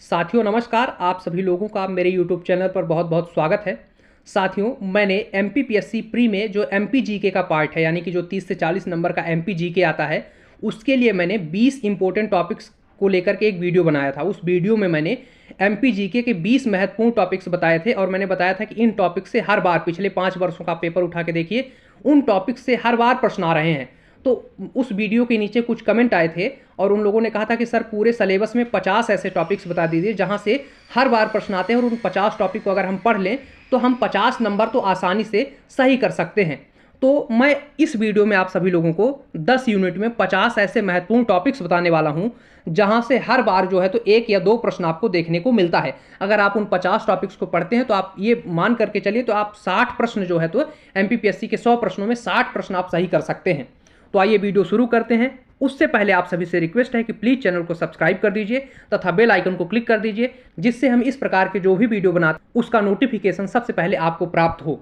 साथियों नमस्कार। आप सभी लोगों का मेरे YouTube चैनल पर बहुत बहुत स्वागत है। साथियों, मैंने MPPSC प्री में जो MPGK का पार्ट है, यानी कि जो 30 से 40 नंबर का MPGK आता है, उसके लिए मैंने 20 इंपॉर्टेंट टॉपिक्स को लेकर के एक वीडियो बनाया था। उस वीडियो में मैंने MPGK के 20 महत्वपूर्ण टॉपिक्स बताए थे और मैंने बताया था कि इन टॉपिक से हर बार पिछले 5 वर्षों का पेपर उठा के देखिए, उन टॉपिक से हर बार प्रश्न आ रहे हैं। तो उस वीडियो के नीचे कुछ कमेंट आए थे और उन लोगों ने कहा था कि सर पूरे सिलेबस में 50 ऐसे टॉपिक्स बता दीजिए जहां से हर बार प्रश्न आते हैं और उन 50 टॉपिक को अगर हम पढ़ लें तो हम 50 नंबर तो आसानी से सही कर सकते हैं। तो मैं इस वीडियो में आप सभी लोगों को 10 यूनिट में 50 ऐसे महत्वपूर्ण टॉपिक्स बताने वाला हूं जहां से हर बार जो है तो एक या दो प्रश्न आपको देखने को मिलता है। अगर आप उन 50 टॉपिक्स को पढ़ते हैं तो आप ये मान करके चलिए तो आप 60 प्रश्न जो है तो MPPSC के 100 प्रश्नों में 60 प्रश्न आप सही कर सकते हैं। तो आइए वीडियो शुरू करते हैं। उससे पहले आप सभी से रिक्वेस्ट है कि प्लीज़ चैनल को सब्सक्राइब कर दीजिए तथा बेल आइकन को क्लिक कर दीजिए, जिससे हम इस प्रकार के जो भी वीडियो बनाते हैं उसका नोटिफिकेशन सबसे पहले आपको प्राप्त हो।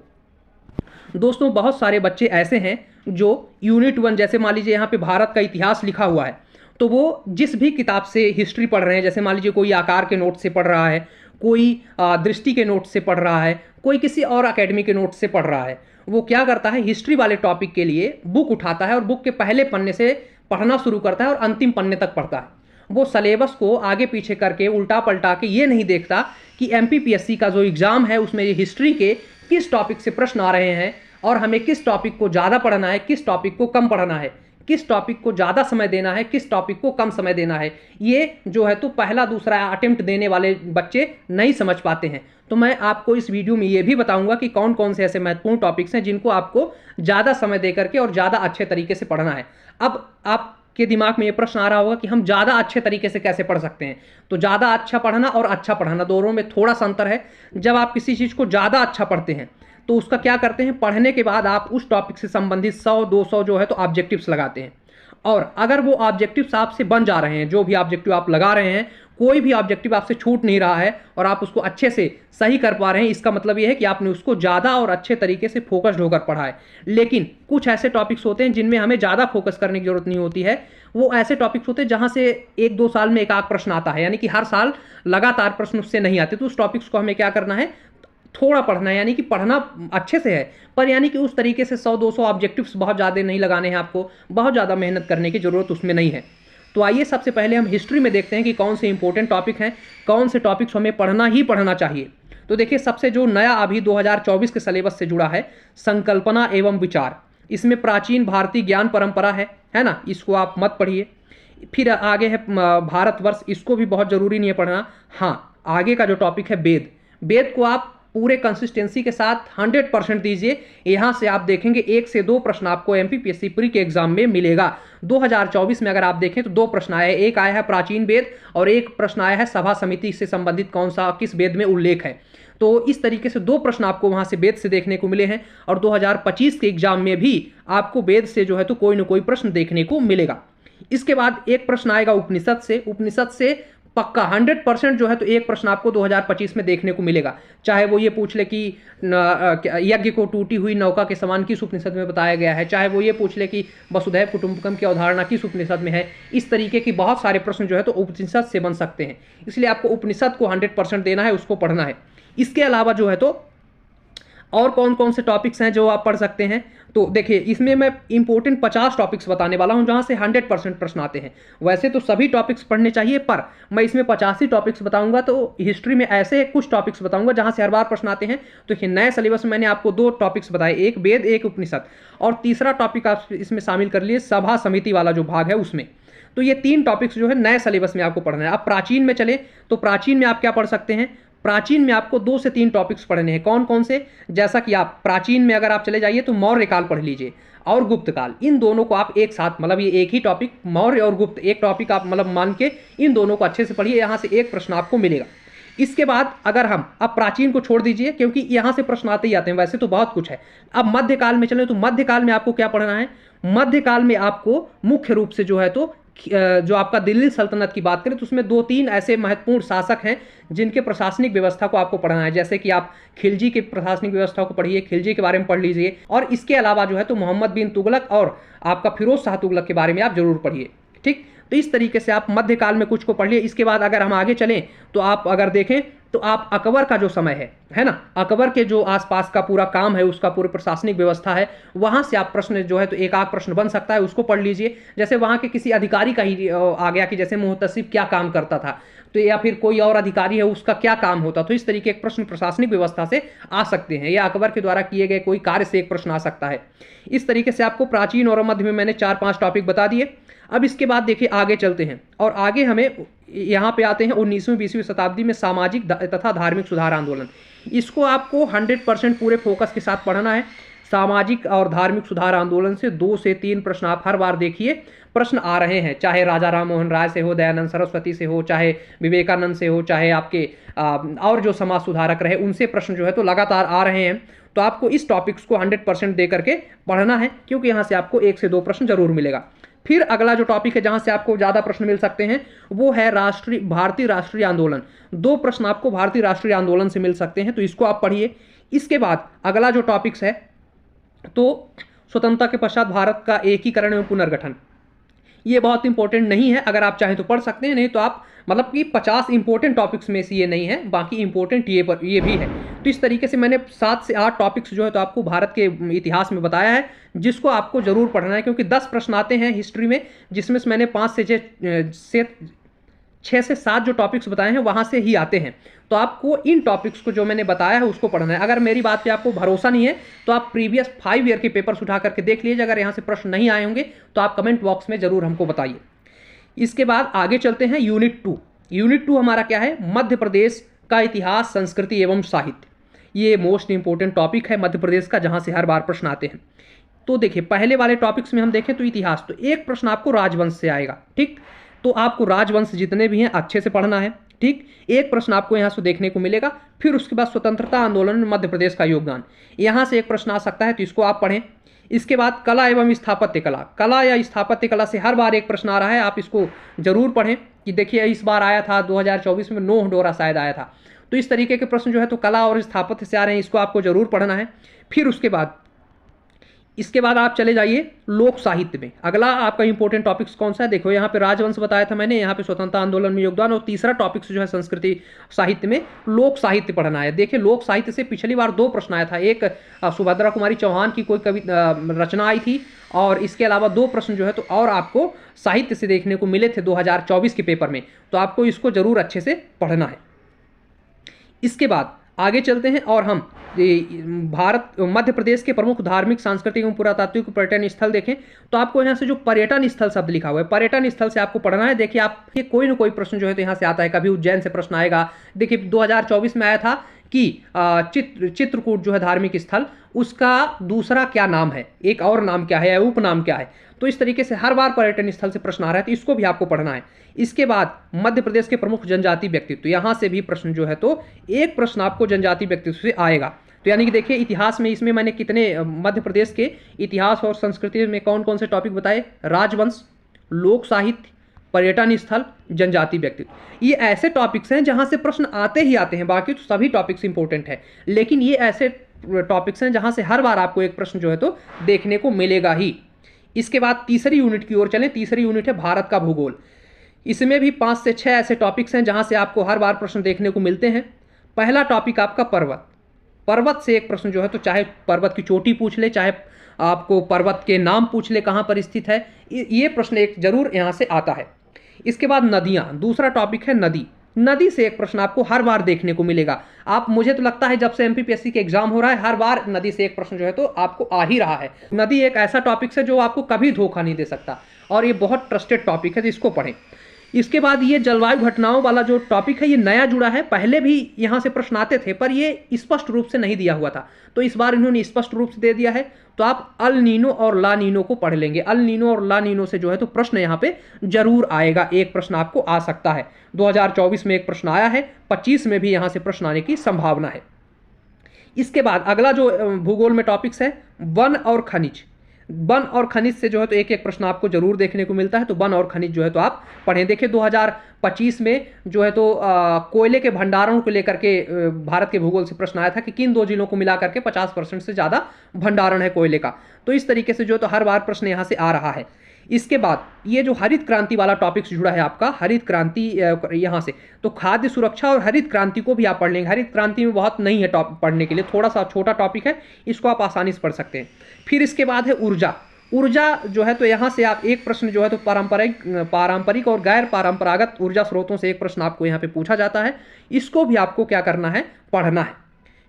दोस्तों, बहुत सारे बच्चे ऐसे हैं जो यूनिट 1, जैसे मान लीजिए यहाँ पे भारत का इतिहास लिखा हुआ है, तो वो जिस भी किताब से हिस्ट्री पढ़ रहे हैं, जैसे मान लीजिए कोई आकार के नोट से पढ़ रहा है, कोई दृष्टि के नोट से पढ़ रहा है, कोई किसी और अकेडमी के नोट से पढ़ रहा है, वो क्या करता है, हिस्ट्री वाले टॉपिक के लिए बुक उठाता है और बुक के पहले पन्ने से पढ़ना शुरू करता है और अंतिम पन्ने तक पढ़ता है। वो सिलेबस को आगे पीछे करके उल्टा पलटा के ये नहीं देखता कि MPPSC का जो एग्ज़ाम है उसमें हिस्ट्री के किस टॉपिक से प्रश्न आ रहे हैं और हमें किस टॉपिक को ज़्यादा पढ़ना है, किस टॉपिक को कम पढ़ना है, किस टॉपिक को ज़्यादा समय देना है, किस टॉपिक को कम समय देना है। ये जो है तो पहला दूसरा अटेम्प्ट देने वाले बच्चे नहीं समझ पाते हैं। तो मैं आपको इस वीडियो में ये भी बताऊंगा कि कौन कौन से ऐसे महत्वपूर्ण टॉपिक्स हैं जिनको आपको ज़्यादा समय दे करके और ज़्यादा अच्छे तरीके से पढ़ना है। अब आपके दिमाग में ये प्रश्न आ रहा होगा कि हम ज़्यादा अच्छे तरीके से कैसे पढ़ सकते हैं। तो ज़्यादा अच्छा पढ़ना और अच्छा पढ़ना दोनों में थोड़ा सा अंतर है। जब आप किसी चीज़ को ज़्यादा अच्छा पढ़ते हैं तो उसका क्या करते हैं, पढ़ने के बाद आप उस टॉपिक से संबंधित 100-200 जो है तो ऑब्जेक्टिव्स लगाते हैं। और अगर वो ऑब्जेक्टिव्स आपसे बन जा रहे हैं, जो भी ऑब्जेक्टिव आप लगा रहे हैं, कोई भी ऑब्जेक्टिव आपसे छूट नहीं रहा है और आप उसको अच्छे से सही कर पा रहे हैं, इसका मतलब ये है कि आपने उसको ज़्यादा और अच्छे तरीके से फोकस्ड होकर पढ़ा है। लेकिन कुछ ऐसे टॉपिक्स होते हैं जिनमें हमें ज़्यादा फोकस करने की जरूरत नहीं होती है। वो ऐसे टॉपिक्स होते हैं जहाँ से 1-2 साल में एक आध प्रश्न आता है, यानी कि हर साल लगातार प्रश्न उससे नहीं आते। तो उस टॉपिक्स को हमें क्या करना है, थोड़ा पढ़ना है, यानी कि पढ़ना अच्छे से है, पर यानी कि उस तरीके से 100-200 ऑब्जेक्टिव्स बहुत ज़्यादा नहीं लगाने हैं आपको, बहुत ज़्यादा मेहनत करने की ज़रूरत उसमें नहीं है। तो आइए सबसे पहले हम हिस्ट्री में देखते हैं कि कौन से इंपॉर्टेंट टॉपिक हैं, कौन से टॉपिक्स हमें पढ़ना ही पढ़ना चाहिए। तो देखिए, सबसे जो नया अभी 2024 के सिलेबस से जुड़ा है, संकल्पना एवं विचार। इसमें प्राचीन भारतीय ज्ञान परंपरा है ना, इसको आप मत पढ़िए। फिर आगे है भारतवर्ष, इसको भी बहुत ज़रूरी नहीं है पढ़ना। हाँ, आगे का जो टॉपिक है वेद, वेद को आप पूरे कंसिस्टेंसी के साथ 100% दीजिए। यहाँ से आप देखेंगे 1 से 2 प्रश्न आपको MPPSC प्री के एग्जाम में मिलेगा। 2024 में अगर आप देखें तो 2 प्रश्न आए हैं, एक आया है प्राचीन वेद और एक प्रश्न आया है सभा समिति से संबंधित कौन सा किस वेद में उल्लेख है। तो इस तरीके से 2 प्रश्न आपको वहाँ से वेद से देखने को मिले हैं और 2025 के एग्जाम में भी आपको वेद से जो है तो कोई ना कोई प्रश्न देखने को मिलेगा। इसके बाद एक प्रश्न आएगा उपनिषद से। उपनिषद से पक्का 100% जो है तो एक प्रश्न आपको 2025 में देखने को मिलेगा। चाहे वो ये पूछ ले कि यज्ञ को टूटी हुई नौका के समान किस उपनिषद में बताया गया है, चाहे वो ये पूछ ले कि वसुधैव कुटुंबकम की अवधारणा किस उपनिषद में है। इस तरीके की बहुत सारे प्रश्न जो है तो उपनिषद से बन सकते हैं, इसलिए आपको उपनिषद को 100% देना है, उसको पढ़ना है। इसके अलावा जो है तो और कौन कौन से टॉपिक्स हैं जो आप पढ़ सकते हैं, तो देखिए इसमें मैं इंपॉर्टेंट 50 टॉपिक्स बताने वाला हूं जहां से 100% प्रश्न आते हैं। वैसे तो सभी टॉपिक्स पढ़ने चाहिए, पर मैं इसमें 85 टॉपिक्स बताऊंगा। तो हिस्ट्री में ऐसे कुछ टॉपिक्स बताऊंगा जहां से हर बार प्रश्न आते हैं। तो नए सिलेबस में मैंने आपको 2 टॉपिक्स बताए, एक वेद एक उपनिषद, और तीसरा टॉपिक आप इसमें शामिल कर लिए सभा समिति वाला जो भाग है उसमें। तो ये 3 टॉपिक्स जो है नए सिलेबस में आपको पढ़ना है। अब प्राचीन में चले तो प्राचीन में आप क्या पढ़ सकते हैं, प्राचीन में आपको 2 से 3 टॉपिक्स पढ़ने हैं। कौन कौन से, जैसा कि आप प्राचीन में अगर आप चले जाइए तो मौर्य काल पढ़ लीजिए और गुप्त काल। इन दोनों को आप एक साथ, मतलब ये एक ही टॉपिक मौर्य और गुप्त, एक टॉपिक आप मतलब मान के इन दोनों को अच्छे से पढ़िए, यहाँ से एक प्रश्न आपको मिलेगा। इसके बाद अगर हम अब प्राचीन को छोड़ दीजिए क्योंकि यहाँ से प्रश्न आते ही आते हैं, वैसे तो बहुत कुछ है। अब मध्यकाल में चले तो मध्यकाल में आपको क्या पढ़ना है, मध्यकाल में आपको मुख्य रूप से जो है तो जो आपका दिल्ली सल्तनत की बात करें तो उसमें 2-3 ऐसे महत्वपूर्ण शासक हैं जिनके प्रशासनिक व्यवस्था को आपको पढ़ना है। जैसे कि आप खिलजी की प्रशासनिक व्यवस्था को पढ़िए, खिलजी के बारे में पढ़ लीजिए, और इसके अलावा जो है तो मोहम्मद बिन तुगलक और आपका फिरोज शाह तुगलक के बारे में आप जरूर पढ़िए। ठीक, तो इस तरीके से आप मध्यकाल में कुछ को पढ़ लिए। इसके बाद अगर हम आगे चलें तो आप अगर देखें तो आप अकबर का जो समय है ना, अकबर के जो आसपास का पूरा काम है, उसका पूरी प्रशासनिक व्यवस्था है, वहां से आप प्रश्न जो है तो एक आध प्रश्न बन सकता है, उसको पढ़ लीजिए। जैसे वहां के किसी अधिकारी का ही आ गया कि जैसे मुहतसिब क्या काम करता था, तो या फिर कोई और अधिकारी है उसका क्या काम होता, तो इस तरीके के प्रश्न प्रशासनिक व्यवस्था से आ सकते हैं, या अकबर के द्वारा किए गए कोई कार्य से एक प्रश्न आ सकता है। इस तरीके से आपको प्राचीन और मध्य में मैंने 4-5 टॉपिक बता दिए। अब इसके बाद देखिए आगे चलते हैं, और आगे हमें यहाँ पे आते हैं 19वीं 20वीं शताब्दी में सामाजिक तथा धार्मिक सुधार आंदोलन। इसको आपको 100% पूरे फोकस के साथ पढ़ना है। सामाजिक और धार्मिक सुधार आंदोलन से 2 से 3 प्रश्न आप हर बार देखिए प्रश्न आ रहे हैं, चाहे राजा राम मोहन राय से हो, दयानंद सरस्वती से हो, चाहे विवेकानंद से हो, चाहे आपके और जो समाज सुधारक रहे उनसे प्रश्न जो है तो लगातार आ रहे हैं। तो आपको इस टॉपिक्स को 100% दे करके पढ़ना है, क्योंकि यहाँ से आपको 1 से 2 प्रश्न जरूर मिलेगा। फिर अगला जो टॉपिक है जहां से आपको ज्यादा प्रश्न मिल सकते हैं वो है भारतीय राष्ट्रीय आंदोलन। 2 प्रश्न आपको भारतीय राष्ट्रीय आंदोलन से मिल सकते हैं, तो इसको आप पढ़िए। इसके बाद अगला जो टॉपिक्स है तो स्वतंत्रता के पश्चात भारत का एकीकरण एवं पुनर्गठन। ये बहुत इंपॉर्टेंट नहीं है, अगर आप चाहें तो पढ़ सकते हैं, नहीं तो आप मतलब कि 50 इंपॉर्टेंट टॉपिक्स में से ये नहीं है, बाकी इंपॉर्टेंट ये भी है। तो इस तरीके से मैंने 7 से 8 टॉपिक्स जो है तो आपको भारत के इतिहास में बताया है, जिसको आपको जरूर पढ़ना है, क्योंकि 10 प्रश्न आते हैं हिस्ट्री में, जिसमें से मैंने 5 से 6 से 7 जो टॉपिक्स बताए हैं वहां से ही आते हैं। तो आपको इन टॉपिक्स को जो मैंने बताया है उसको पढ़ना है। अगर मेरी बात पे आपको भरोसा नहीं है तो आप प्रीवियस 5 ईयर के पेपर्स उठा करके देख लीजिए, अगर यहाँ से प्रश्न नहीं आए होंगे तो आप कमेंट बॉक्स में जरूर हमको बताइए। इसके बाद आगे चलते हैं यूनिट 2। यूनिट 2 हमारा क्या है, मध्य प्रदेश का इतिहास, संस्कृति एवं साहित्य। ये मोस्ट इंपोर्टेंट टॉपिक है मध्य प्रदेश का, जहां से हर बार प्रश्न आते हैं। तो देखिए पहले वाले टॉपिक्स में हम देखें तो इतिहास, तो एक प्रश्न आपको राजवंश से आएगा, ठीक। तो आपको राजवंश जितने भी हैं अच्छे से पढ़ना है, ठीक। एक प्रश्न आपको यहाँ से देखने को मिलेगा। फिर उसके बाद स्वतंत्रता आंदोलन में मध्य प्रदेश का योगदान, यहाँ से एक प्रश्न आ सकता है, तो इसको आप पढ़ें। इसके बाद कला एवं स्थापत्य कला, कला या स्थापत्य कला से हर बार एक प्रश्न आ रहा है, आप इसको जरूर पढ़ें। कि देखिए इस बार आया था 2024 में नोह डोरा शायद आया था, तो इस तरीके के प्रश्न जो है तो कला और स्थापत्य से आ रहे हैं, इसको आपको जरूर पढ़ना है। फिर इसके बाद आप चले जाइए लोक साहित्य में। अगला आपका इंपॉर्टेंट टॉपिक्स कौन सा है, देखो यहाँ पे राजवंश बताया था मैंने, यहाँ पे स्वतंत्रता आंदोलन में योगदान, और तीसरा टॉपिक्स जो है संस्कृति साहित्य में लोक साहित्य पढ़ना है। देखिए लोक साहित्य से पिछली बार 2 प्रश्न आया था, एक सुभद्रा कुमारी चौहान की कोई कविता रचना आई थी, और इसके अलावा 2 प्रश्न जो है तो और आपको साहित्य से देखने को मिले थे 2024 के पेपर में, तो आपको इसको जरूर अच्छे से पढ़ना है। इसके बाद आगे चलते हैं और हम मध्य प्रदेश के प्रमुख धार्मिक, सांस्कृतिक एवं पुरातात्विक पर्यटन स्थल देखें, तो आपको यहाँ से जो पर्यटन स्थल शब्द लिखा हुआ है, पर्यटन स्थल से आपको पढ़ना है। देखिए आप ये कोई ना कोई प्रश्न जो है तो यहाँ से आता है, कभी उज्जैन से प्रश्न आएगा। देखिए 2024 में आया था कि चित्रकूट जो है धार्मिक स्थल, उसका दूसरा क्या नाम है, एक और नाम क्या है या उपनाम क्या है। तो इस तरीके से हर बार पर्यटन स्थल से प्रश्न आ रहा है, तो इसको भी आपको पढ़ना है। इसके बाद मध्य प्रदेश के प्रमुख जनजाति व्यक्तित्व, यहाँ से भी प्रश्न जो है तो एक प्रश्न आपको जनजाति व्यक्तित्व से आएगा। तो यानी कि देखिए इतिहास में इसमें मैंने कितने मध्य प्रदेश के इतिहास और संस्कृति में कौन कौन से टॉपिक बताए, राजवंश, लोक साहित्य, पर्यटन स्थल, जनजाति व्यक्तित्व। ये ऐसे टॉपिक्स हैं जहां से प्रश्न आते ही आते हैं, बाकी तो सभी टॉपिक्स इंपॉर्टेंट है, लेकिन ये ऐसे टॉपिक्स हैं जहां से हर बार आपको एक प्रश्न जो है तो देखने को मिलेगा ही। इसके बाद तीसरी यूनिट की ओर चलें। तीसरी यूनिट है भारत का भूगोल। इसमें भी 5 से 6 ऐसे टॉपिक्स हैं जहां से आपको हर बार प्रश्न देखने को मिलते हैं। पहला टॉपिक आपका पर्वत, पर्वत से एक प्रश्न जो है तो चाहे पर्वत की चोटी पूछ ले, चाहे आपको पर्वत के नाम पूछ ले कहां पर स्थित है, ये प्रश्न एक जरूर यहां से आता है। इसके बाद नदियां, दूसरा टॉपिक है नदी। नदी से एक प्रश्न आपको हर बार देखने को मिलेगा। आप, मुझे तो लगता है जब से एमपीपीएससी के एग्जाम हो रहा है हर बार नदी से एक प्रश्न जो है तो आपको आ ही रहा है। नदी एक ऐसा टॉपिक है जो आपको कभी धोखा नहीं दे सकता, और ये बहुत ट्रस्टेड टॉपिक है, इसको पढ़ें। इसके बाद ये जलवायु घटनाओं वाला जो टॉपिक है ये नया जुड़ा है, पहले भी यहाँ से प्रश्न आते थे पर ये स्पष्ट रूप से नहीं दिया हुआ था, तो इस बार इन्होंने स्पष्ट रूप से दे दिया है। तो आप अल नीनो और ला नीनो को पढ़ लेंगे। अल नीनो और ला नीनो से जो है तो प्रश्न यहाँ पे जरूर आएगा, एक प्रश्न आपको आ सकता है। 2024 में एक प्रश्न आया है, 25 में भी यहाँ से प्रश्न आने की संभावना है। इसके बाद अगला जो भूगोल में टॉपिक्स है वन और खनिज। वन और खनिज से जो है तो एक एक प्रश्न आपको जरूर देखने को मिलता है, तो वन और खनिज जो है तो आप पढ़ें। देखिए 2025 में जो है तो कोयले के भंडारण को लेकर के भारत के भूगोल से प्रश्न आया था कि किन 2 जिलों को मिला करके 50% से ज़्यादा भंडारण है कोयले का। तो इस तरीके से जो है तो हर बार प्रश्न यहाँ से आ रहा है। इसके बाद ये जो हरित क्रांति वाला टॉपिक जुड़ा है आपका, हरित क्रांति यहाँ से, तो खाद्य सुरक्षा और हरित क्रांति को भी आप पढ़ लेंगे। हरित क्रांति में बहुत नहीं है टॉपिक पढ़ने के लिए, थोड़ा सा छोटा टॉपिक है, इसको आप आसानी से पढ़ सकते हैं। फिर इसके बाद है ऊर्जा। ऊर्जा जो है तो यहाँ से आप एक प्रश्न जो है तो पारंपरिक और गैर परंपरागत ऊर्जा स्रोतों से एक प्रश्न आपको यहाँ पे पूछा जाता है, इसको भी आपको क्या करना है, पढ़ना है।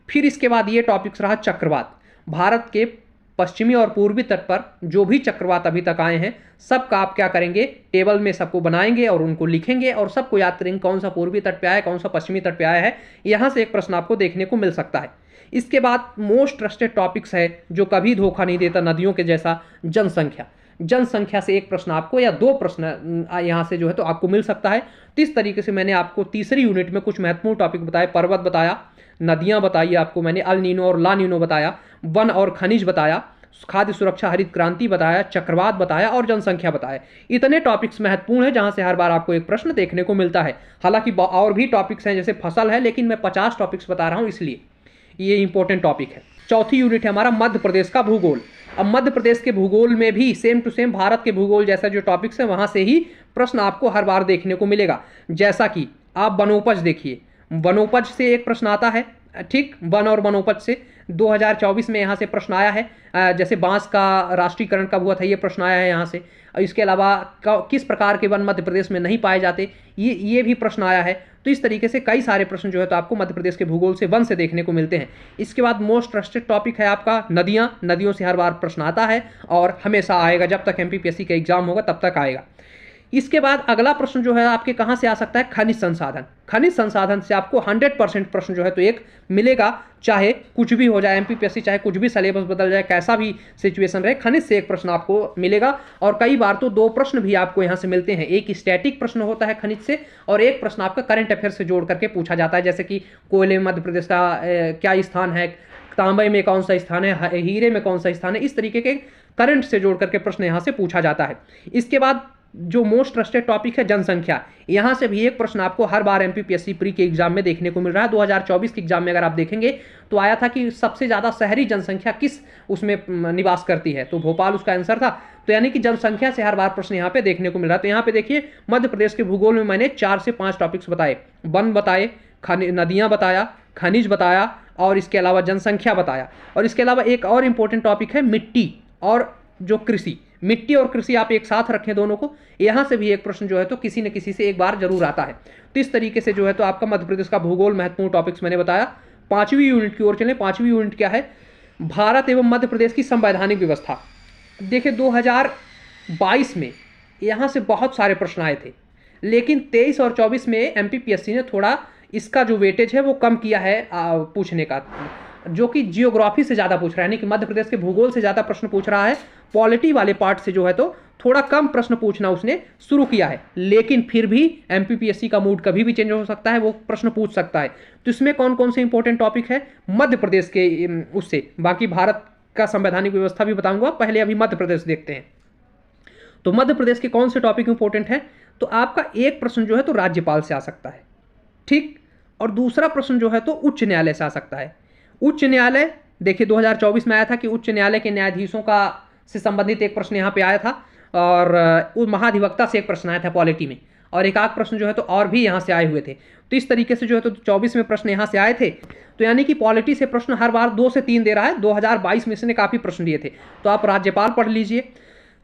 फिर इसके बाद ये टॉपिक्स रहा चक्रवात। भारत के पश्चिमी और पूर्वी तट पर जो भी चक्रवात अभी तक आए हैं सबका आप क्या करेंगे, टेबल में सबको बनाएंगे और उनको लिखेंगे और सबको याद करेंगे कौन सा पूर्वी तट पे आया है, कौन सा पश्चिमी तट पे आया है। यहाँ से एक प्रश्न आपको देखने को मिल सकता है। इसके बाद मोस्ट ट्रस्टेड टॉपिक्स है जो कभी धोखा नहीं देता नदियों के जैसा, जनसंख्या। जनसंख्या से एक प्रश्न आपको या दो प्रश्न यहाँ से जो है तो आपको मिल सकता है। तो इस तरीके से मैंने आपको तीसरी यूनिट में कुछ महत्वपूर्ण टॉपिक बताए, पर्वत बताया, नदियाँ बताई आपको मैंने, अल नीनो और ला नीनो बताया, वन और खनिज बताया, खाद्य सुरक्षा हरित क्रांति बताया, चक्रवात बताया और जनसंख्या बताया। इतने टॉपिक्स महत्वपूर्ण है जहां से हर बार आपको एक प्रश्न देखने को मिलता है। हालांकि और भी टॉपिक्स हैं जैसे फसल है, लेकिन मैं 50 टॉपिक्स बता रहा हूं इसलिए ये इंपॉर्टेंट टॉपिक है। चौथी यूनिट है हमारा मध्य प्रदेश का भूगोल। अब मध्य प्रदेश के भूगोल में भी सेम टू सेम भारत के भूगोल जैसा जो टॉपिक्स है वहां से ही प्रश्न आपको हर बार देखने को मिलेगा। जैसा कि आप वनोपज देखिए, वनोपज से एक प्रश्न आता है, ठीक, वन और वनोपज से 2024 में यहाँ से प्रश्न आया है। जैसे बांस का राष्ट्रीयकरण कब हुआ था, ये प्रश्न आया है यहाँ से। इसके अलावा किस प्रकार के वन मध्य प्रदेश में नहीं पाए जाते, ये भी प्रश्न आया है। तो इस तरीके से कई सारे प्रश्न जो है तो आपको मध्य प्रदेश के भूगोल से वन से देखने को मिलते हैं। इसके बाद मोस्ट ट्रस्टेड टॉपिक है आपका नदियाँ। नदियों से हर बार प्रश्न आता है और हमेशा आएगा, जब तक MPPSC का एग्जाम होगा तब तक आएगा। इसके बाद अगला प्रश्न जो है आपके कहाँ से आ सकता है, खनिज संसाधन। खनिज संसाधन से आपको 100% प्रश्न जो है तो एक मिलेगा, चाहे कुछ भी हो जाए MPPSC, चाहे कुछ भी सिलेबस बदल जाए, कैसा भी सिचुएशन रहे, खनिज से एक प्रश्न आपको मिलेगा। और कई बार तो दो प्रश्न भी आपको यहाँ से मिलते हैं, एक स्टैटिक प्रश्न होता है खनिज से और एक प्रश्न आपका करंट अफेयर से जोड़ करके पूछा जाता है। जैसे कि कोयले में मध्य प्रदेश का क्या स्थान है, तांबे में कौन सा स्थान है, हीरे में कौन सा स्थान है, इस तरीके के करंट से जोड़ करके प्रश्न यहाँ से पूछा जाता है। इसके बाद जो मोस्ट ट्रस्टेड टॉपिक है जनसंख्या, यहाँ से भी एक प्रश्न आपको हर बार MPPSC प्री के एग्जाम में देखने को मिल रहा है। 2024 के एग्जाम में अगर आप देखेंगे तो आया था कि सबसे ज़्यादा शहरी जनसंख्या किस उसमें निवास करती है, तो भोपाल उसका आंसर था। तो यानी कि जनसंख्या से हर बार प्रश्न यहाँ पे देखने को मिल रहा है। तो यहाँ पे देखिए मध्य प्रदेश के भूगोल में मैंने 4 से 5 टॉपिक्स बताए, वन बताए, नदियाँ बताया, खनिज बताया और इसके अलावा जनसंख्या बताया। और इसके अलावा एक और इम्पोर्टेंट टॉपिक है मिट्टी और जो कृषि। मिट्टी और कृषि आप एक साथ रखें दोनों को, यहाँ से भी एक प्रश्न जो है तो किसी न किसी से एक बार जरूर आता है। तो इस तरीके से जो है तो आपका मध्य प्रदेश का भूगोल महत्वपूर्ण टॉपिक्स मैंने बताया। 5वीं यूनिट की ओर चलें। 5वीं यूनिट क्या है, भारत एवं मध्य प्रदेश की संवैधानिक व्यवस्था। देखिए 2022 में यहाँ से बहुत सारे प्रश्न आए थे, लेकिन 23 और 24 में MPPSC ने थोड़ा इसका जो वेटेज है वो कम किया है पूछने का, जो कि जियोग्राफी से ज़्यादा पूछ रहा है, यानी कि मध्य प्रदेश के भूगोल से ज़्यादा प्रश्न पूछ रहा है। पॉलिटी वाले पार्ट से जो है तो थोड़ा कम प्रश्न पूछना उसने शुरू किया है, लेकिन फिर भी MPPSC का मूड कभी भी चेंज हो सकता है, वो प्रश्न पूछ सकता है। तो इसमें कौन कौन से इंपॉर्टेंट टॉपिक है मध्य प्रदेश के उससे, बाकी भारत का संवैधानिक व्यवस्था भी बताऊंगा, पहले अभी मध्य प्रदेश देखते हैं। तो मध्य प्रदेश के कौन से टॉपिक इंपॉर्टेंट है, तो आपका एक प्रश्न जो है तो राज्यपाल से आ सकता है, ठीक, और दूसरा प्रश्न जो है तो उच्च न्यायालय से आ सकता है। उच्च न्यायालय देखिए 2024 में आया था कि उच्च न्यायालय के न्यायाधीशों का से संबंधित एक प्रश्न यहाँ पे आया था, और महाधिवक्ता से एक प्रश्न आया था पॉलिटी में, और एक आध प्रश्न जो है तो और भी यहाँ से आए हुए थे। तो इस तरीके से जो है तो 24 में प्रश्न यहाँ से आए थे। तो यानी कि पॉलिटी से प्रश्न हर बार 2 से 3 दे रहा है। 2022 में इसने काफ़ी प्रश्न दिए थे। तो आप राज्यपाल पढ़ लीजिए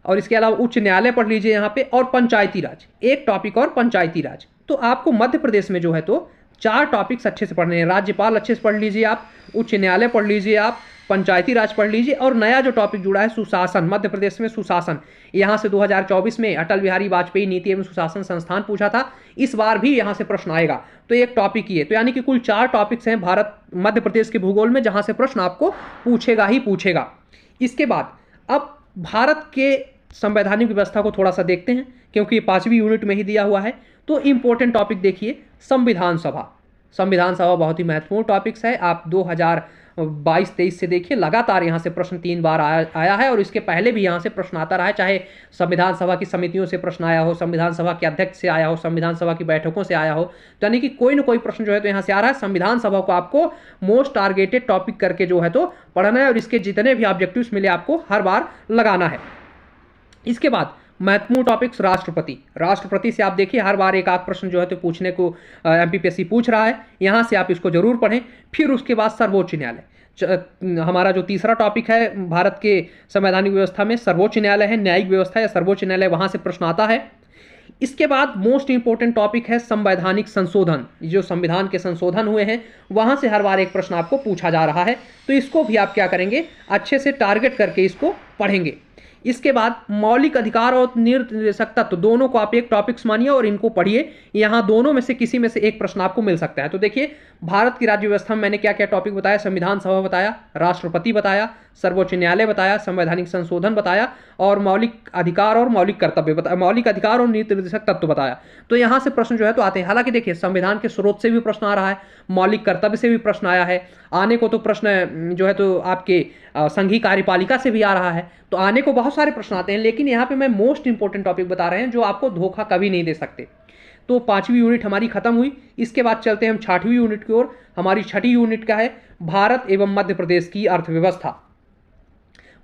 और इसके अलावा उच्च न्यायालय पढ़ लीजिए यहाँ पे, और पंचायती राज एक टॉपिक, और पंचायती राज। तो आपको मध्य प्रदेश में जो है तो 4 टॉपिक्स अच्छे से पढ़ने हैं। राज्यपाल अच्छे से पढ़ लीजिए आप, उच्च न्यायालय पढ़ लीजिए आप, पंचायती राज पढ़ लीजिए, और नया जो टॉपिक जुड़ा है सुशासन, मध्य प्रदेश में सुशासन। यहाँ से 2024 में अटल बिहारी वाजपेयी नीति एवं सुशासन संस्थान पूछा था, इस बार भी यहाँ से प्रश्न आएगा। तो एक टॉपिक ये, तो यानी कि कुल 4 टॉपिक्स हैं भारत मध्य प्रदेश के भूगोल में जहाँ से प्रश्न आपको पूछेगा ही पूछेगा। इसके बाद अब भारत के संवैधानिक व्यवस्था को थोड़ा सा देखते हैं, क्योंकि ये 5वीं यूनिट में ही दिया हुआ है। तो इंपॉर्टेंट टॉपिक देखिए संविधान सभा। संविधान सभा बहुत ही महत्वपूर्ण टॉपिक्स है। आप 2022-23 से देखिए लगातार यहाँ से प्रश्न 3 बार आया है, और इसके पहले भी यहाँ से प्रश्न आता रहा है, चाहे संविधान सभा की समितियों से प्रश्न आया हो, संविधान सभा के अध्यक्ष से आया हो, संविधान सभा की बैठकों से आया हो। तो यानी कि कोई ना कोई प्रश्न जो है तो यहाँ से आ रहा है। संविधान सभा को आपको मोस्ट टारगेटेड टॉपिक करके जो है तो पढ़ना है, और इसके जितने भी ऑब्जेक्टिव्स मिले आपको हर बार लगाना है। इसके बाद महत्वपूर्ण टॉपिक्स राष्ट्रपति। राष्ट्रपति से आप देखिए हर बार एक आध प्रश्न जो है तो पूछने को एमपीपीएससी पूछ रहा है, यहाँ से आप इसको जरूर पढ़ें। फिर उसके बाद सर्वोच्च न्यायालय, हमारा जो तीसरा टॉपिक है भारत के संवैधानिक व्यवस्था में सर्वोच्च न्यायालय है, न्यायिक व्यवस्था या सर्वोच्च न्यायालय, वहां से प्रश्न आता है। इसके बाद मोस्ट इंपोर्टेंट टॉपिक है संवैधानिक संशोधन, जो संविधान के संशोधन हुए हैं वहां से हर बार एक प्रश्न आपको पूछा जा रहा है, तो इसको भी आप क्या करेंगे, अच्छे से टारगेट करके इसको पढ़ेंगे। इसके बाद मौलिक अधिकार और निर्देशक तत्व, तो दोनों को आप एक टॉपिक्स मानिए और इनको पढ़िए, यहां दोनों में से किसी में से एक प्रश्न आपको मिल सकता है। तो देखिए भारत की राज्य व्यवस्था में मैंने क्या क्या टॉपिक बताया, संविधान सभा बताया, राष्ट्रपति बताया, सर्वोच्च न्यायालय बताया, संवैधानिक संशोधन बताया और मौलिक अधिकार और मौलिक कर्तव्य बताया, मौलिक अधिकार और नीति निर्देशक तत्व बताया। तो यहां से प्रश्न जो है तो आते हैं। हालांकि देखिए संविधान के स्रोत से भी प्रश्न आ रहा है, मौलिक कर्तव्य से भी प्रश्न आया है, आने को तो प्रश्न जो है तो आपके संघीय कार्यपालिका से भी आ रहा है, तो आने को बहुत सारे प्रश्न आते हैं, लेकिन यहाँ पे मैं मोस्ट इंपोर्टेंट टॉपिक बता रहे हैं जो आपको धोखा कभी नहीं दे सकते। तो 5वीं यूनिट हमारी खत्म हुई। इसके बाद चलते हैं हम 6वीं यूनिट की ओर। हमारी 6ठी यूनिट का है भारत एवं मध्य प्रदेश की अर्थव्यवस्था।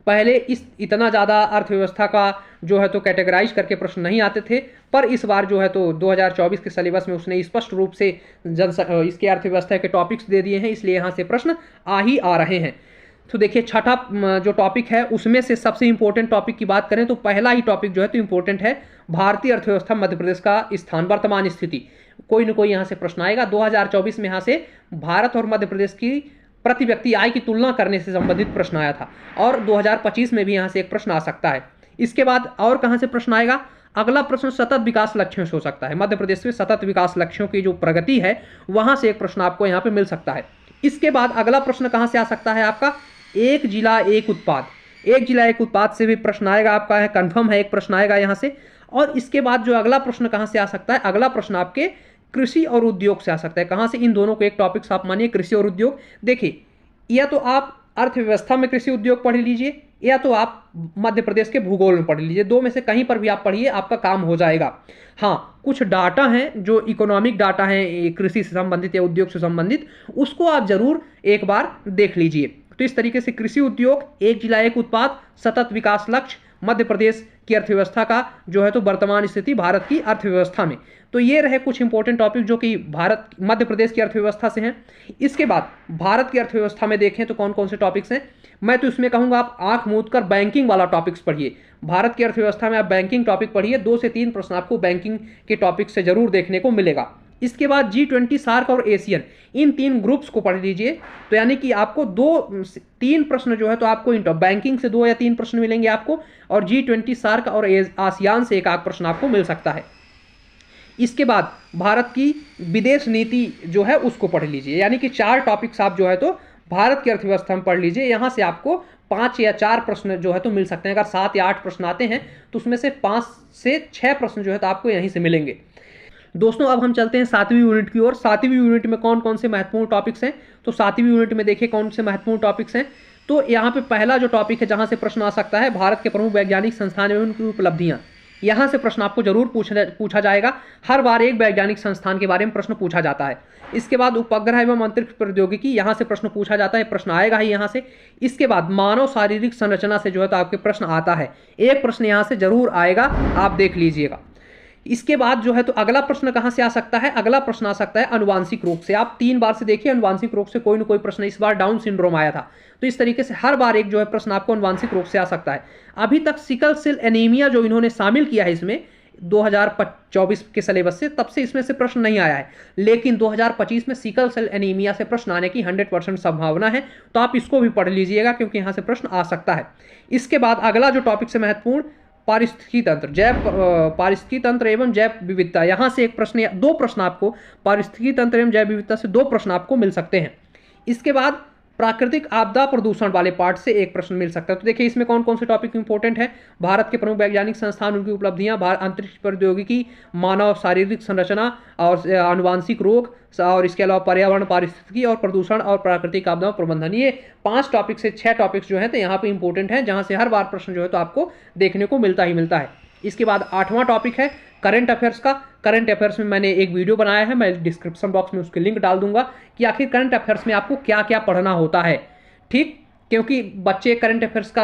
पहले इतना ज़्यादा अर्थव्यवस्था का जो है तो कैटेगराइज करके प्रश्न नहीं आते थे, पर इस बार जो है तो 2024 के सिलेबस में उसने स्पष्ट रूप से इसके अर्थव्यवस्था के टॉपिक्स दे दिए हैं, इसलिए यहाँ से प्रश्न आ ही आ रहे हैं। तो देखिए छठा जो टॉपिक है उसमें से सबसे इंपॉर्टेंट टॉपिक की बात करें तो पहला ही टॉपिक जो है तो इंपॉर्टेंट है, भारतीय अर्थव्यवस्था मध्य प्रदेश का स्थान, वर्तमान स्थिति। कोई न कोई यहाँ से प्रश्न आएगा। 2024 में यहाँ से भारत और मध्य प्रदेश की प्रति व्यक्ति आय की तुलना करने से संबंधित प्रश्न आया था, और 2025 में भी यहाँ से एक प्रश्न आ सकता है। इसके बाद और कहाँ से प्रश्न आएगा, अगला प्रश्न सतत विकास लक्ष्यों से हो सकता है। मध्य प्रदेश में सतत विकास लक्ष्यों की जो प्रगति है वहां से एक प्रश्न आपको यहाँ पे मिल सकता है। इसके बाद अगला प्रश्न कहाँ से आ सकता है आपका, एक जिला एक उत्पाद। एक जिला एक उत्पाद से भी प्रश्न आएगा आपका, है कंफर्म है, एक प्रश्न आएगा यहाँ से। और इसके बाद जो अगला प्रश्न कहाँ से आ सकता है, अगला प्रश्न आपके कृषि और उद्योग से आ सकता है। कहाँ से, इन दोनों को एक टॉपिक्स आप मानिए, कृषि और उद्योग। देखिए या तो आप अर्थव्यवस्था में कृषि उद्योग पढ़ लीजिए या तो आप मध्य प्रदेश के भूगोल में पढ़ लीजिए, दो में से कहीं पर भी आप पढ़िए, आपका काम हो जाएगा। हाँ, कुछ डाटा हैं जो इकोनॉमिक डाटा हैं कृषि से संबंधित या उद्योग से संबंधित, उसको आप जरूर एक बार देख लीजिए। तो इस तरीके से कृषि उद्योग, एक जिला एक उत्पाद, सतत विकास लक्ष्य, मध्य प्रदेश की अर्थव्यवस्था का जो है तो वर्तमान स्थिति भारत की अर्थव्यवस्था में। तो ये रहे कुछ इंपॉर्टेंट टॉपिक जो कि भारत मध्य प्रदेश की अर्थव्यवस्था से हैं। इसके बाद भारत की अर्थव्यवस्था में देखें तो कौन कौन से टॉपिक्स हैं, मैं तो इसमें कहूंगा आप आंख मूंद कर बैंकिंग वाला टॉपिक्स पढ़िए। भारत की अर्थव्यवस्था में आप बैंकिंग टॉपिक पढ़िए, 2 से 3 प्रश्न आपको बैंकिंग के टॉपिक से जरूर देखने को मिलेगा। इसके बाद G20, सार्क और एशियन, इन 3 ग्रुप्स को पढ़ लीजिए। तो यानी कि आपको 2-3 प्रश्न जो है तो आपको बैंकिंग से 2 या 3 प्रश्न मिलेंगे आपको, और G20, सार्क और आसियान से एक आध प्रश्न आपको मिल सकता है। इसके बाद भारत की विदेश नीति जो है उसको पढ़ लीजिए, यानी कि 4 टॉपिक्स आप जो है तो भारत की अर्थव्यवस्था में पढ़ लीजिए। यहाँ से आपको 5 या 4 प्रश्न जो है तो मिल सकते हैं। अगर 7 या 8 प्रश्न आते हैं तो उसमें से 5 से 6 प्रश्न जो है तो आपको यहीं से मिलेंगे। दोस्तों अब हम चलते हैं 7वीं यूनिट की ओर। 7वीं यूनिट में कौन कौन से महत्वपूर्ण टॉपिक्स हैं, तो 7वीं यूनिट में देखिए कौन से महत्वपूर्ण टॉपिक्स हैं। तो यहाँ पे पहला जो टॉपिक है जहाँ से प्रश्न आ सकता है, भारत के प्रमुख वैज्ञानिक संस्थान एवं उनकी उपलब्धियाँ। यहाँ से प्रश्न आपको जरूर पूछा जाएगा, हर बार एक वैज्ञानिक संस्थान के बारे में प्रश्न पूछा जाता है। इसके बाद उपग्रह एवं अंतरिक्ष प्रौद्योगिकी, यहाँ से प्रश्न पूछा जाता है, प्रश्न आएगा ही यहाँ से। इसके बाद मानव शारीरिक संरचना से जो है तो आपके प्रश्न आता है, एक प्रश्न यहाँ से जरूर आएगा, आप देख लीजिएगा। इसके बाद जो है तो अगला प्रश्न कहाँ से आ सकता है, अगला प्रश्न आ सकता है अनुवांशिक रोग से। आप 3 बार से देखिए अनुवांशिक रोग से कोई ना कोई प्रश्न, इस बार डाउन सिंड्रोम आया था, तो इस तरीके से हर बार एक जो है प्रश्न आपको अनुवांशिक रोग से आ सकता है। अभी तक सिकल सेल एनीमिया जो इन्होंने शामिल किया है इसमें 2024 के सिलेबस से, तब से इसमें से प्रश्न नहीं आया है, लेकिन 2025 में सिकल सेल एनीमिया से प्रश्न आने की 100% संभावना है, तो आप इसको भी पढ़ लीजिएगा क्योंकि यहाँ से प्रश्न आ सकता है। इसके बाद अगला जो टॉपिक से महत्वपूर्ण, पारिस्थितिकी तंत्र, पारिस्थितिकी तंत्र एवं जैव विविधता, यहाँ से एक प्रश्न या 2 प्रश्न आपको पारिस्थितिकी तंत्र एवं जैव विविधता से 2 प्रश्न आपको मिल सकते हैं। इसके बाद प्राकृतिक आपदा प्रदूषण वाले पार्ट से एक प्रश्न मिल सकता है। तो देखिए इसमें कौन कौन से टॉपिक इंपॉर्टेंट है, भारत के प्रमुख वैज्ञानिक संस्थान उनकी उपलब्धियां, अंतरिक्ष प्रौद्योगिकी, मानव शारीरिक संरचना और आनुवांशिक रोग, और इसके अलावा पर्यावरण, पारिस्थितिकी और प्रदूषण और प्राकृतिक आपदा प्रबंधन। ये 5 टॉपिक से 6 टॉपिक्स जो है तो यहाँ पे इंपॉर्टेंट है, जहाँ से हर बार प्रश्न जो है तो आपको देखने को मिलता ही मिलता है। इसके बाद 8वां टॉपिक है करंट अफेयर्स का। करंट अफेयर्स में मैंने एक वीडियो बनाया है, मैं डिस्क्रिप्शन बॉक्स में उसकी लिंक डाल दूंगा कि आखिर करंट अफेयर्स में आपको क्या क्या पढ़ना होता है, ठीक, क्योंकि बच्चे करंट अफेयर्स का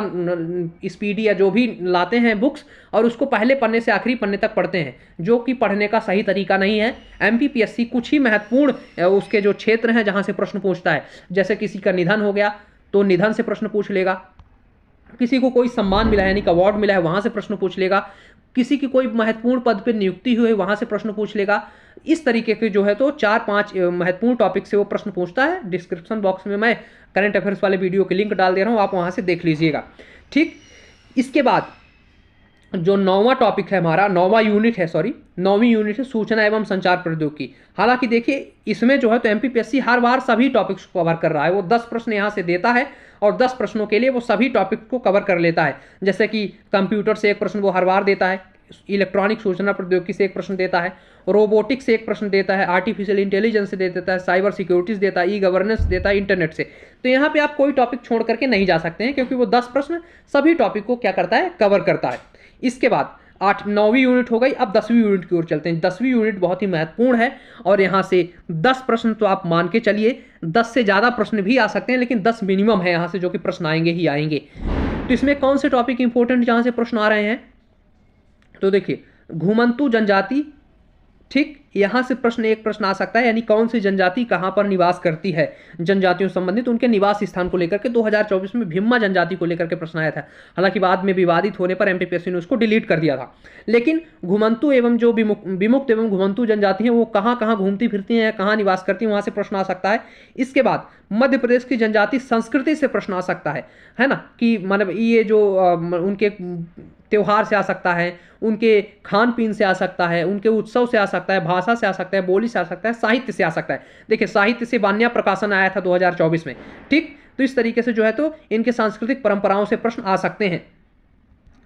स्पीडी या जो भी लाते हैं बुक्स और उसको पहले पन्ने से आखिरी पन्ने तक पढ़ते हैं, जो कि पढ़ने का सही तरीका नहीं है। एमपीपीएससी कुछ ही महत्वपूर्ण उसके जो क्षेत्र हैं जहां से प्रश्न पूछता है, जैसे किसी का निधन हो गया तो निधन से प्रश्न पूछ लेगा, किसी को कोई सम्मान मिला है यानी कि अवार्ड मिला है वहां से प्रश्न पूछ लेगा, किसी की कोई महत्वपूर्ण पद पर नियुक्ति हुई है वहां से प्रश्न पूछ लेगा। इस तरीके के जो है तो 4-5 महत्वपूर्ण टॉपिक से वो प्रश्न पूछता है। डिस्क्रिप्शन बॉक्स में मैं करंट अफेयर्स वाले वीडियो की लिंक डाल दे रहा हूं, आप वहां से देख लीजिएगा। ठीक, इसके बाद जो 9वां टॉपिक है हमारा, 9वां यूनिट है, सॉरी 9वीं यूनिट है सूचना एवं संचार प्रौद्योगिकी। हालांकि देखिए इसमें जो है तो एमपीपीएससी हर बार सभी टॉपिक्स को कवर कर रहा है। वो 10 प्रश्न यहाँ से देता है और 10 प्रश्नों के लिए वो सभी टॉपिक को कवर कर लेता है। जैसे कि कंप्यूटर से एक प्रश्न वो हर बार देता है, इलेक्ट्रॉनिक सूचना प्रौद्योगिकी से एक प्रश्न देता है, रोबोटिक्स से एक प्रश्न देता है, आर्टिफिशियल इंटेलिजेंस से दे देता है, साइबर सिक्योरिटीज देता है, ई गवर्नेंस देता है, इंटरनेट से। तो यहाँ पे आप कोई टॉपिक छोड़ करके नहीं जा सकते हैं, क्योंकि वो 10 प्रश्न सभी टॉपिक को क्या करता है, कवर करता है। इसके बाद 9वीं यूनिट हो गई। अब 10वीं यूनिट की ओर चलते हैं। 10वीं यूनिट बहुत ही महत्वपूर्ण है और यहाँ से 10 प्रश्न तो आप मान के चलिए, 10 से ज़्यादा प्रश्न भी आ सकते हैं, लेकिन 10 मिनिमम है यहाँ से जो कि प्रश्न आएंगे ही आएंगे। तो इसमें कौन से टॉपिक इंपॉर्टेंट जहाँ से प्रश्न आ रहे हैं, तो देखिए घुमंतु जनजाति, ठीक, यहां से एक प्रश्न आ सकता है, यानी कौन सी जनजाति कहां पर निवास करती है, जनजातियों संबंधित उनके निवास स्थान को लेकर के 2024 में भिम्मा जनजाति को लेकर के प्रश्न आया था। हालांकि बाद में विवादित होने पर एमपीपीएससी ने उसको डिलीट कर दिया था। लेकिन घुमंतु एवं जो विमुक्त एवं घुमंतु जनजाति है वो कहां कहां घूमती फिरती हैं, कहां निवास करती हैं, वहां से प्रश्न आ सकता है। इसके बाद मध्य प्रदेश की जनजाति संस्कृति से प्रश्न आ सकता है ना, कि मतलब ये जो उनके त्योहार से आ सकता है, उनके खान पीन से आ सकता है, उनके उत्सव से आ सकता है, भाषा से आ सकता है, बोली से आ सकता है, साहित्य से आ सकता है। देखिए साहित्य से वान्या प्रकाशन आया था 2024 में, ठीक। तो इस तरीके से जो है तो इनके सांस्कृतिक परंपराओं से प्रश्न आ सकते हैं।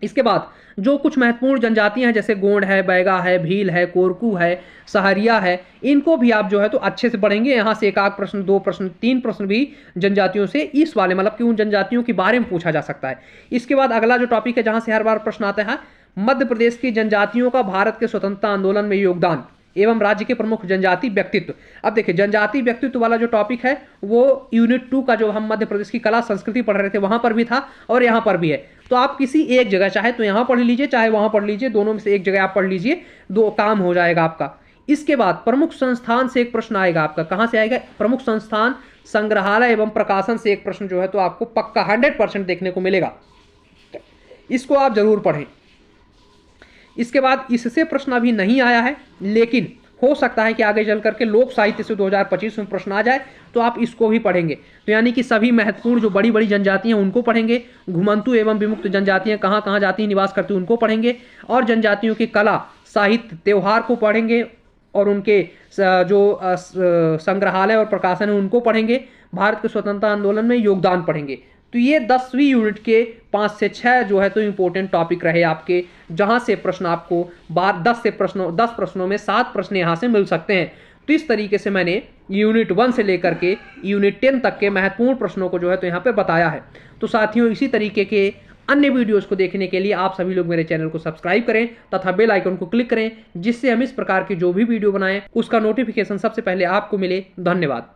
इसके बाद जो कुछ महत्वपूर्ण जनजातियां हैं, जैसे गोंड है, बैगा है, भील है, कोरकू है, सहरिया है, इनको भी आप जो है तो अच्छे से पढ़ेंगे। यहाँ से 1 प्रश्न, 2 प्रश्न, 3 प्रश्न भी जनजातियों से इस वाले मतलब कि उन जनजातियों के बारे में पूछा जा सकता है। इसके बाद अगला जो टॉपिक है जहां से हर बार प्रश्न आता है, मध्य प्रदेश की जनजातियों का भारत के स्वतंत्रता आंदोलन में योगदान एवं राज्य के प्रमुख जनजाति व्यक्तित्व। अब देखिए जनजाति व्यक्तित्व वाला जो टॉपिक है वो यूनिट 2 का जो हम मध्य प्रदेश की कला संस्कृति पढ़ रहे थे वहां पर भी था और यहाँ पर भी है। तो आप किसी एक जगह चाहे तो यहाँ पढ़ लीजिए चाहे वहां पढ़ लीजिए, दोनों में से एक जगह आप पढ़ लीजिए, 2 काम हो जाएगा आपका। इसके बाद प्रमुख संस्थान से एक प्रश्न आएगा आपका, कहां से आएगा, प्रमुख संस्थान संग्रहालय एवं प्रकाशन से एक प्रश्न जो है तो आपको पक्का 100% देखने को मिलेगा, इसको आप जरूर पढ़ें। इसके बाद इससे प्रश्न अभी नहीं आया है, लेकिन हो सकता है कि आगे चल करके लोक साहित्य से 2025 में प्रश्न आ जाए, तो आप इसको भी पढ़ेंगे। तो यानी कि सभी महत्वपूर्ण जो बड़ी बड़ी जनजातियां उनको पढ़ेंगे, घुमंतु एवं विमुक्त जनजातियां कहाँ कहाँ जाती निवास करती उनको पढ़ेंगे, और जनजातियों की कला साहित्य त्योहार को पढ़ेंगे, और उनके जो संग्रहालय और प्रकाशन है उनको पढ़ेंगे, भारत के स्वतंत्रता आंदोलन में योगदान पढ़ेंगे। तो ये 10वीं यूनिट के 5 से 6 जो है तो इंपॉर्टेंट टॉपिक रहे आपके, जहां से प्रश्न आपको 10 प्रश्नों में 7 प्रश्न यहां से मिल सकते हैं। तो इस तरीके से मैंने यूनिट 1 से लेकर के यूनिट 10 तक के महत्वपूर्ण प्रश्नों को जो है तो यहाँ पे बताया है। तो साथियों इसी तरीके के अन्य वीडियोस को देखने के लिए आप सभी लोग मेरे चैनल को सब्सक्राइब करें तथा बेल आइकन को क्लिक करें, जिससे हम इस प्रकार की जो भी वीडियो बनाएं उसका नोटिफिकेशन सबसे पहले आपको मिले। धन्यवाद।